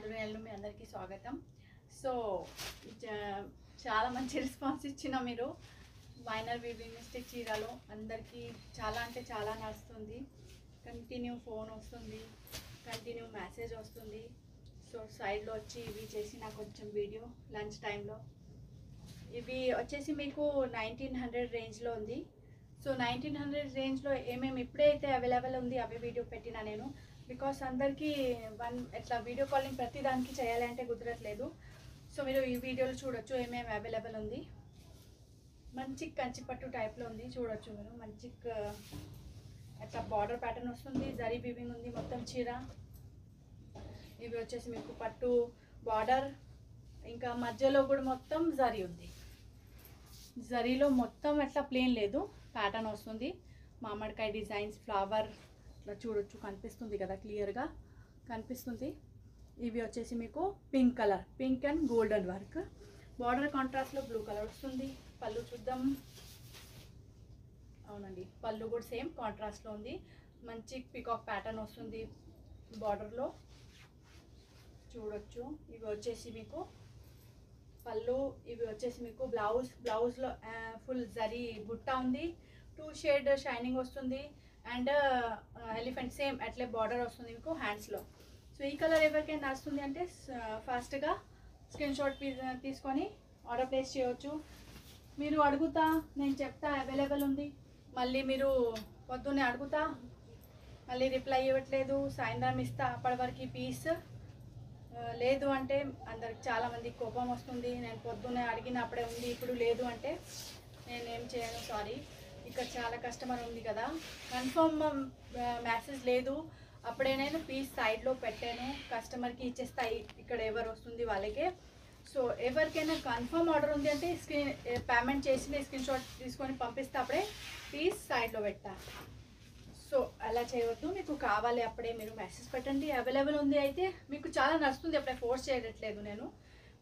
మధురైలో మీ అందరికీ స్వాగతం. సో చాలా మంచి రెస్పాన్స్ ఇచ్చిన మీరు. మైనర్ వీవింగ్ మిస్టేక్ చీరలో అందరికీ చాలా అంటే చాలా నడుస్తుంది. కంటిన్యూ ఫోన్ వస్తుంది, కంటిన్యూ మెసేజ్ వస్తుంది. సో సైడ్లో వచ్చి ఇవి చేసిన కొంచెం వీడియో లంచ్ టైంలో. ఇవి వచ్చేసి మీకు 1900 రేంజ్లో ఉంది. సో 1900 రేంజ్లో ఏమేమి ఇప్పుడైతే అవైలబుల్ ఉంది అవే వీడియో పెట్టినా నేను. బికాస్ అందరికీ ఎట్లా వీడియో కాలింగ్ ప్రతి దానికి చేయాలి అంటే కుదరట్లేదు. సో మీరు ఈ వీడియోలో చూడొచ్చు ఏమేమి అవైలబుల్ ఉంది. మంచి కంచిపట్టు టైప్లో ఉంది, చూడొచ్చు మీరు. మంచి అట్లా బార్డర్ ప్యాటర్న్ వస్తుంది, జరీ వీవింగ్ ఉంది మొత్తం చీర. ఇవి వచ్చేసి మీకు పట్టు బార్డర్, ఇంకా మధ్యలో కూడా మొత్తం జరీ ఉంది. జరీలో మొత్తం అట్లా ప్లేన్ లేదు, ప్యాటర్న్ వస్తుంది. మామిడికాయ డిజైన్స్, ఫ్లవర్ ఇట్లా చూడొచ్చు, కనిపిస్తుంది కదా, క్లియర్గా కనిపిస్తుంది. ఇవి వచ్చేసి మీకు pink colour, pink and golden work. Border కాంట్రాస్ట్లో బ్లూ కలర్ వస్తుంది. పళ్ళు చూద్దాం. అవునండి, పళ్ళు కూడా సేమ్ కాంట్రాస్ట్లో ఉంది. మంచి పికాక్ ప్యాటర్న్ వస్తుంది బార్డర్లో, చూడొచ్చు. ఇవి వచ్చేసి మీకు పళ్ళు. ఇవి వచ్చేసి మీకు బ్లౌజ్లో ఫుల్ జరీ బుట్ట ఉంది. 2 షేడ్ షైనింగ్ వస్తుంది అండ్ ఎలిఫెంట్ సేమ్ అట్లే బార్డర్ వస్తుంది మీకు హ్యాండ్స్లో. సో ఈ కలర్ ఎవరికైనా నడుస్తుంది అంటే ఫాస్ట్గా స్క్రీన్ షాట్ తీసుకొని ఆర్డర్ ప్లేస్ చేయవచ్చు. మీరు అడుగుతా నేను చెప్తా అవైలబుల్ ఉంది, మళ్ళీ మీరు పొద్దున్నే అడుగుతా మళ్ళీ రిప్లై ఇవ్వట్లేదు, సాయంత్రం ఇస్తా అప్పటి వరకు పీస్ లేదు అంటే అందరికి చాలామందికి కోపం వస్తుంది. నేను పొద్దున్నే అడిగినప్పుడే ఉంది, ఇప్పుడు లేదు అంటే నేనేం చేయను, సారీ. ఇక్కడ చాలా కస్టమర్ ఉంది కదా, కన్ఫర్మ్ మెసేజ్ లేదు అప్పుడే నేను పీస్ సైడ్లో పెట్టాను, కస్టమర్కి ఇచ్చేస్తాయి ఇక్కడ ఎవరు వస్తుంది వాళ్ళకే. సో ఎవరికైనా కన్ఫర్మ్ ఆర్డర్ ఉంది అంటే పేమెంట్ చేసి స్క్రీన్ షాట్ తీసుకొని పంపిస్తే అప్పుడే పీస్ సైడ్లో పెట్టా. సో అలా చేయవద్దు, మీకు కావాలి అప్పుడే మీరు మెసేజ్ పెట్టండి. అవైలబుల్ ఉంది అయితే మీకు చాలా నడుస్తుంది, అప్పుడే ఫోర్స్ చేయట్లేదు నేను.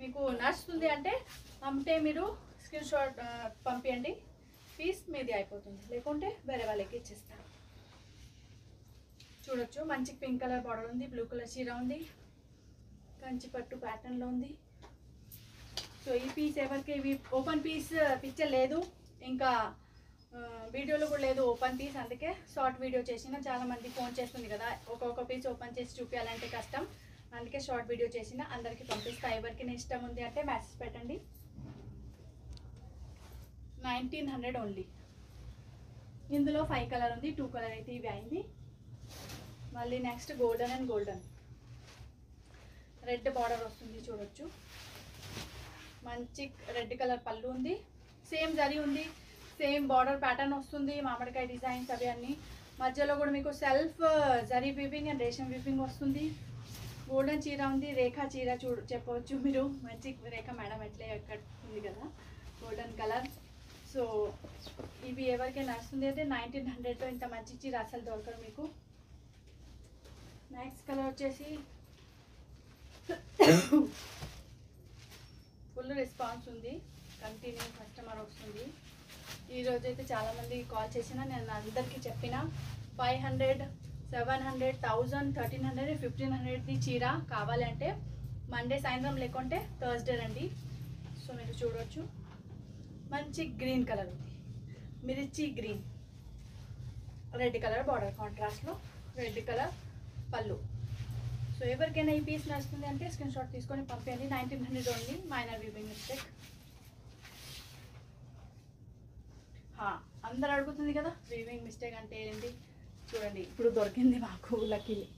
మీకు నడుస్తుంది అంటే మీరు స్క్రీన్ షాట్ పంపించండి, పీస్ మీది అయిపోతుంది, లేకుంటే వేరే వాళ్ళకి ఇచ్చేస్తాను. చూడొచ్చు, మంచి పింక్ కలర్ బార్డర్ ఉంది, బ్లూ కలర్ చీర ఉంది, కంచి పట్టు ప్యాటర్న్లో ఉంది. సో ఈ పీస్ ఎవరికి ఇవి ఓపెన్ పీస్ పిక్చర్ లేదు, ఇంకా వీడియోలో కూడా లేదు ఓపెన్ పీస్, అందుకే షార్ట్ వీడియో చేసిన. చాలామంది ఫోన్ చేస్తుంది కదా, ఒక్కొక్క పీస్ ఓపెన్ చేసి చూపించాలంటే కష్టం, అందుకే షార్ట్ వీడియో చేసిన. అందరికీ పంపిస్తా, ఎవరికి ఇష్టం ఉంది అంటే మెసేజ్ పెట్టండి. 1900 ఓన్లీ. ఇందులో 5 కలర్ ఉంది, 2 కలర్ అయితే ఇవి అయింది. మళ్ళీ next golden and golden red border వస్తుంది, చూడొచ్చు. మంచి రెడ్ కలర్ పళ్ళు ఉంది, సేమ్ జరీ ఉంది, సేమ్ బార్డర్ ప్యాటర్న్ వస్తుంది, మామిడికాయ డిజైన్స్ అవి అన్నీ. మధ్యలో కూడా మీకు self zari weaving and resham weaving వస్తుంది. గోల్డెన్ చీర ఉంది, రేఖా చీర చెప్పవచ్చు మీరు. మంచి రేఖ మేడం ఎట్లే ఎక్కడ ఉంది కదా, గోల్డెన్ కలర్. సో ఇవి ఎవరికైనా నడుస్తుంది అయితే 1900లో ఇంత మంచి చీర అసలు దొరకదు మీకు. నెక్స్ట్ కలర్ వచ్చేసి ఫుల్ రెస్పాన్స్ ఉంది, కంటిన్యూ కస్టమర్ వస్తుంది. ఈరోజు అయితే చాలామంది కాల్ చేసిన, నేను అందరికీ చెప్పిన 500, 700, 1000, 1300, 1500ది చీర కావాలంటే మండే సాయంత్రం లేకుంటే థర్స్డే రండి. సో మీరు చూడవచ్చు, మంచి గ్రీన్ కలర్ ఉంది, మిర్చి గ్రీన్, రెడ్ కలర్ బార్డర్ కాంట్రాస్ట్లో, రెడ్ కలర్ పళ్ళు. సో ఎవరికైనా ఈ పీస్ నడుస్తుంది అంటే స్క్రీన్ షాట్ తీసుకొని పంపేయండి. 1900 ఓన్లీ, మైనర్ వీవింగ్ మిస్టేక్. అందరు అడుగుతుంది కదా వీవింగ్ మిస్టేక్ అంటే ఏంటి, చూడండి ఇప్పుడు దొరికింది మాకు లక్కీలీ.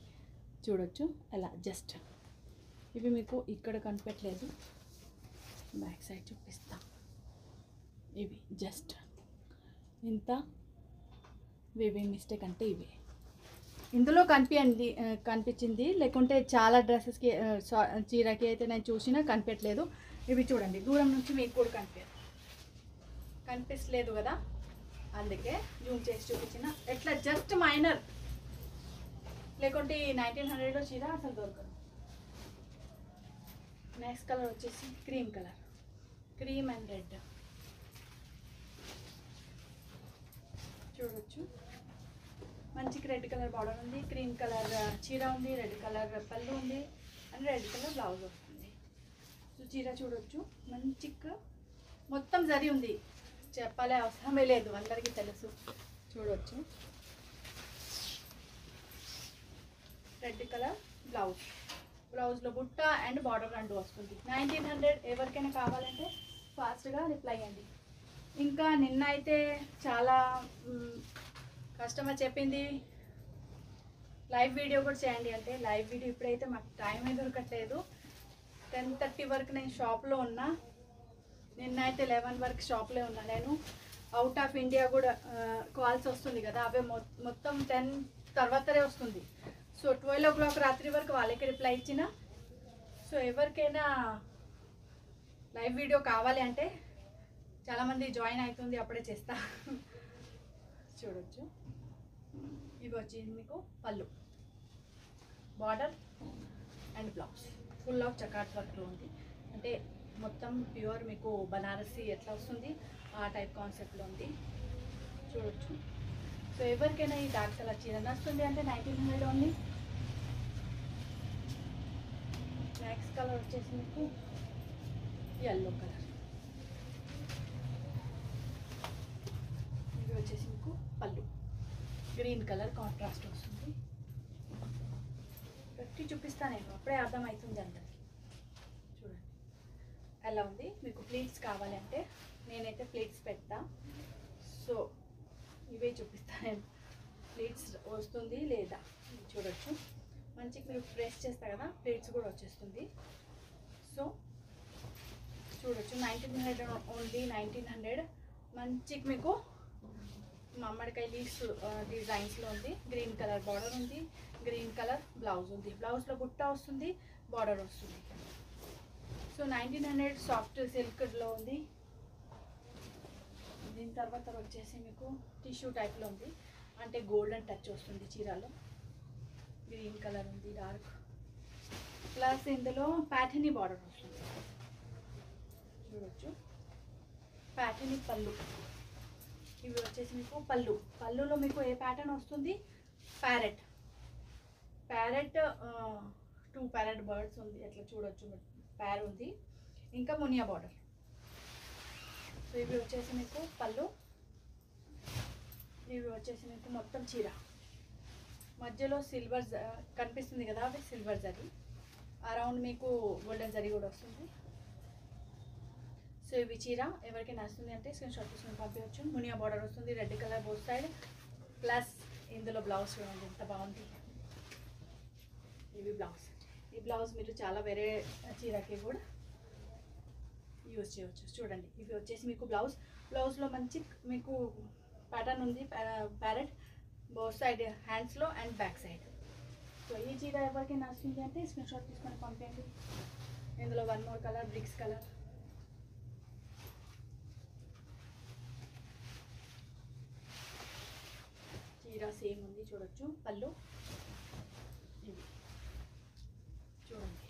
చూడొచ్చు అలా జస్ట్. ఇవి మీకు ఇక్కడ కనిపెట్టలేదు, బ్యాక్ సైడ్ చూపిస్తా. ఇవి జస్ట్ ఇంత వీవింగ్ మిస్టేక్ అంటే ఇవి ఇందులో కనిపించింది, లేకుంటే చాలా డ్రెస్సెస్కి చీరకి అయితే నేను చూసినా కనిపెట్టలేదు. ఇవి చూడండి, దూరం నుంచి మీకు కూడా కనిపించలేదు కదా, అందుకే జూమ్ చేసి చూపించిన. ఎట్లా జస్ట్ మైనర్, లేకుంటే 1900లో చీర అసలు దొరకదు. నెక్స్ట్ కలర్ వచ్చేసి cream colour, cream and red చూడొచ్చు. మంచి రెడ్ కలర్ బార్డర్ ఉంది, క్రీమ్ కలర్ చీర ఉంది, రెడ్ కలర్ పళ్ళు ఉంది అండ్ రెడ్ కలర్ బ్లౌజ్ వస్తుంది. సో చీర చూడొచ్చు, మంచిగా మొత్తం జరి ఉంది, చెప్పాలే అవసరమే లేదు, అందరికీ తెలుసు. చూడొచ్చు రెడ్ కలర్ బ్లౌజ్, బ్లౌజ్లో బుట్ట అండ్ బార్డర్ రెండు వస్తుంది. 1900. ఎవరికైనా కావాలంటే ఫాస్ట్గా రిప్లై అయ్యండి. ఇంకా నిన్న అయితే చాలా కస్టమర్ చెప్పింది లైవ్ వీడియో కూడా చేయండి అంటే, లైవ్ వీడియో ఇప్పుడైతే మాకు టైం దొరకట్లేదు. 10:30 వరకు నేను షాప్లో ఉన్నా, నిన్న అయితే 11 వరకు షాప్లో ఉన్నా. నేను అవుట్ ఆఫ్ ఇండియా కూడా కాల్స్ వస్తుంది కదా, అవే మొత్తం 10 తర్వాతనే వస్తుంది. సో 12 o'clock రాత్రి వరకు వాళ్ళకి రిప్లై ఇచ్చిన. సో ఎవరికైనా లైవ్ వీడియో కావాలి అంటే చాలామంది జాయిన్ అవుతుంది, అప్పుడే చేస్తా. చూడొచ్చు, ఇవి వచ్చి మీకు పళ్ళు, border and blouse full of చకాట్ వర్క్లో ఉంది. అంటే మొత్తం ప్యూర్ మీకు బనారసి ఎట్లా వస్తుంది ఆ టైప్ కాన్సెప్ట్లో ఉంది. చూడొచ్చు. సో ఎవరికైనా ఈ డార్క్ కలర్ చీర నచ్చుతుంది అంటే 1900 ఓన్లీ. నెక్స్ట్ కలర్ వచ్చేసి మీకు ఎల్లో కలర్, ఇది వచ్చేసి మీకు పళ్ళు గ్రీన్ కలర్ కాంట్రాస్ట్ వస్తుంది. పెట్టి చూపిస్తాను నేను, అప్పుడే అర్థమవుతుంది అందరికి. చూడండి ఎలా ఉంది. మీకు ప్లీట్స్ కావాలంటే నేనైతే ప్లీట్స్ పెడతా. సో ఇవే చూపిస్తాను నేను, ప్లీట్స్ వస్తుంది లేదా చూడొచ్చు. మంచిగా మీరు ప్రెస్ చేస్తా కదా, ప్లేట్స్ కూడా వచ్చేస్తుంది. సో చూడొచ్చు 1900 ఓన్లీ. 1900 మంచిగా మీకు మామిడికాయ లీవ్స్ డిజైన్స్లో ఉంది. గ్రీన్ కలర్ బార్డర్ ఉంది, గ్రీన్ కలర్ బ్లౌజ్ ఉంది, బ్లౌజ్లో బుట్ట వస్తుంది, బార్డర్ వస్తుంది. సో 1900 సాఫ్ట్ సిల్క్లో ఉంది. దీని తర్వాత వచ్చేసి మీకు టిష్యూ టైప్లో ఉంది, అంటే గోల్డెన్ టచ్ వస్తుంది చీరలో. గ్రీన్ కలర్ ఉంది డార్క్, ప్లస్ ఇందులో ప్యాటర్నీ బార్డర్ వస్తుంది. చూడొచ్చు ప్యాటర్నీ పళ్ళు, ఇవి వచ్చేసి మీకు పళ్ళు. పళ్ళులో మీకు ఏ ప్యాటర్న్ వస్తుంది, ప్యారెట్ 2 ప్యారెట్ బర్డ్స్ ఉంది, అట్లా చూడొచ్చు. ప్యార్ ఉంది, ఇంకా మునియా బార్డర్. సో ఇవి వచ్చేసి మీకు పళ్ళు, ఇవి వచ్చేసి మీకు మొత్తం చీర. మధ్యలో సిల్వర్ కనిపిస్తుంది కదా, అవి సిల్వర్ జరీ, అరౌండ్ మీకు గోల్డెన్ జరీ కూడా వస్తుంది. సో ఇవి చీర ఎవరికి నచ్చుతుంది అంటే స్క్రీన్ షాట్ తీసుకుని పంపించవచ్చు. మునియా బార్డర్ వస్తుంది, red colour both side, plus ఇందులో బ్లౌజ్ చూడండి ఎంత బాగుంది. ఇవి బ్లౌజ్, ఈ బ్లౌజ్ మీరు చాలా వేరే చీరకి కూడా యూజ్ చేయవచ్చు. చూడండి ఇవి వచ్చేసి మీకు బ్లౌజ్, బ్లౌజ్లో మంచి మీకు ప్యాటర్న్ ఉంది, ప్యారెట్ బోత్ సైడ్ హ్యాండ్స్లో అండ్ బ్యాక్ సైడ్. సో ఈ చీర ఎవరికి నచ్చుతుంది అంటే స్క్రీన్ షాట్ తీసుకొని పంపండి. ఇందులో 1 more కలర్, బ్రిక్స్ కలర్. చీర సేమ్ ఉంది చూడొచ్చు. పళ్ళు ఇవి చూడండి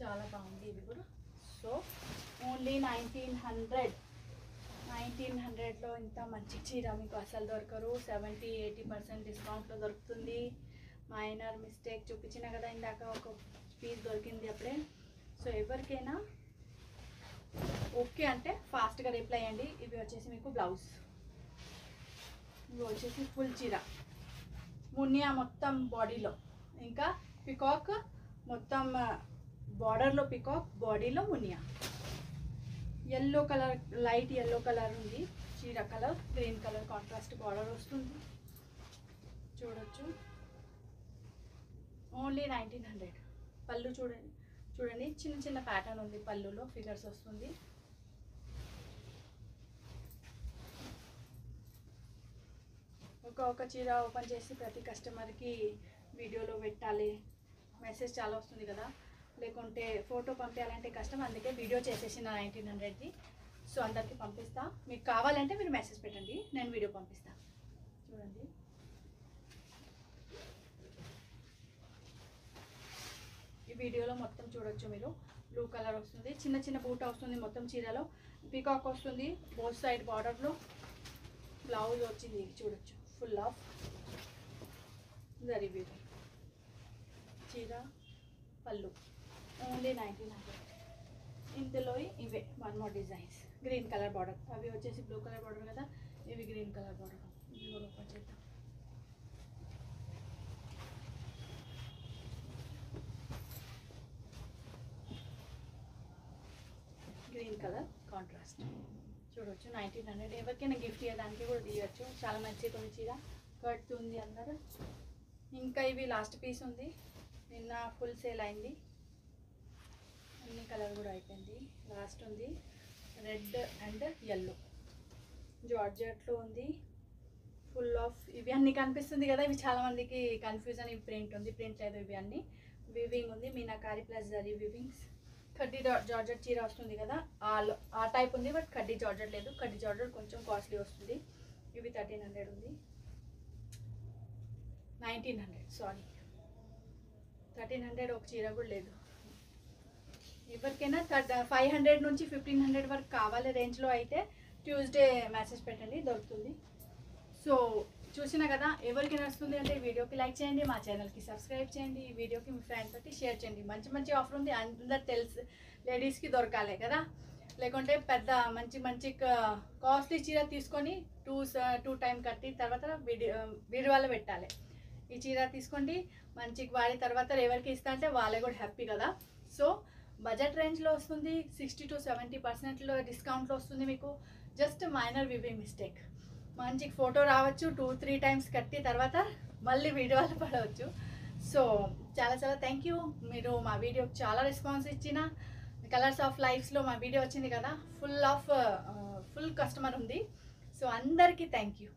చాలా బాగుంది ఇవి కూడా. సో ఓన్లీ 1900లో ఇంత మంచి చీర మీకు అసలు దొరకరు. 70-80% డిస్కౌంట్లో దొరుకుతుంది. మైనర్ మిస్టేక్ చూపించిన కదా ఇందాక, ఒక పీస్ దొరికింది అప్పుడే. సో ఎవరికైనా ఓకే అంటే ఫాస్ట్గా రిప్లై అయ్యండి. ఇవి వచ్చేసి మీకు బ్లౌజ్, ఇవి వచ్చేసి ఫుల్ చీర మునియా మొత్తం బాడీలో, ఇంకా పికాక్ మొత్తం బార్డర్లో పికాక్, బాడీలో Muniya. Yellow colour, light yellow colour ఉంది చీర colour, green colour contrast border వస్తుంది. చూడొచ్చు ఓన్లీ 1900. పళ్ళు చూడండి, చూడండి చిన్న చిన్న ప్యాటర్న్ ఉంది పళ్ళులో, ఫిగర్స్ వస్తుంది. ఒక చీర ఓపెన్ చేసి ప్రతి కస్టమర్కి వీడియోలో పెట్టాలి, మెసేజ్ చాలా వస్తుంది కదా, లేకుంటే ఫోటో పంపించాలంటే కష్టం. అందుకే వీడియో చేసేసిన 1900ది. సో అందరికీ పంపిస్తా. మీకు కావాలంటే మీరు మెసేజ్ పెట్టండి, నేను వీడియో పంపిస్తా. చూడండి ఈ వీడియోలో మొత్తం చూడొచ్చు మీరు. బ్లూ కలర్ వస్తుంది, చిన్న చిన్న బూట వస్తుంది మొత్తం చీరలో, పీకాక్ వస్తుంది బోత్ సైడ్ బార్డర్లో. బ్లౌజ్ వచ్చింది చూడొచ్చు, ఫుల్ ఆఫ్ జరీ వీవింగ్ చీర. పళ్ళు, ఓన్లీ 1900. ఇందులో ఇవే 1 more designs. Green colour border, అవి వచ్చేసి బ్లూ కలర్ బార్డర్ కదా, ఇవి గ్రీన్ కలర్ బార్డర్. ఇవి కూడా ఓపెన్ చేద్దాం. గ్రీన్ కలర్ కాంట్రాస్ట్ చూడవచ్చు. 1900. ఎవరికైనా గిఫ్ట్ ఇవ్వడానికి కూడా తీయచ్చు. చాలా మంచి కొన్ని చీర కడుతుంది అందరు. ఇంకా ఇవి లాస్ట్ పీస్ ఉంది, నిన్న ఫుల్ సేల్ అయింది. అన్ని కలర్ కూడా అయిపోయింది. లాస్ట్ ఉంది రెడ్ అండ్ ఎల్లో జార్జెట్లో ఉంది. ఫుల్ ఆఫ్ ఇవి అన్నీ కనిపిస్తుంది కదా, ఇవి చాలామందికి కన్ఫ్యూజన్. ఇవి ప్రింట్ ఉంది, ప్రింట్ లేదు. ఇవి అన్నీ వివింగ్ ఉంది, మీనాకారి ప్లస్ జరీ వివింగ్స్. కడ్డీ జార్జెట్ చీర వస్తుంది కదా, ఆ టైప్ ఉంది. బట్ కడ్డీ జార్జెట్ లేదు, కడ్డీ జార్జెట్ కొంచెం కాస్ట్లీ వస్తుంది. ఇవి 1300 ఉంది, 1900 సారీ 1300 ఒక చీర కూడా లేదు. ఎవరికైనా 500 నుంచి 1500 వరకు కావాలి రేంజ్లో అయితే ట్యూస్డే మెసేజ్ పెట్టండి, దొరుకుతుంది. సో చూసినా కదా, ఎవరికి నచ్చుతుంది అంటే ఈ వీడియోకి లైక్ చేయండి, మా ఛానల్కి సబ్స్క్రైబ్ చేయండి, ఈ వీడియోకి మీ ఫ్రెండ్స్ తోటి షేర్ చేయండి. మంచి మంచి ఆఫర్ ఉంది, అందరు తెలుసు, లేడీస్కి దొరకాలి కదా. లేకుంటే పెద్ద మంచి మంచి కాస్ట్లీ చీర తీసుకొని టూ టైం కట్టి తర్వాత వీడియోలో పెట్టాలి. ఈ చీర తీసుకోండి, మంచిగా వాడి తర్వాత ఎవరికి ఇస్తా అంటే వాళ్ళే కూడా హ్యాపీ కదా. సో బడ్జెట్ రేంజ్లో వస్తుంది, 60 to 70% డిస్కౌంట్లో వస్తుంది మీకు. Just minor weaving mistake. మంచి ఫోటో రావచ్చు, 2-3 టైమ్స్ కట్టి తర్వాత మళ్ళీ వీడియోలో పడవచ్చు. సో చాలా చాలా థ్యాంక్ యూ. మీరు మా వీడియోకి చాలా రెస్పాన్స్ ఇచ్చిన. కలర్స్ ఆఫ్ లైఫ్స్లో మా వీడియో వచ్చింది కదా, ఫుల్ కస్టమర్ ఉంది. సో అందరికీ థ్యాంక్ యూ.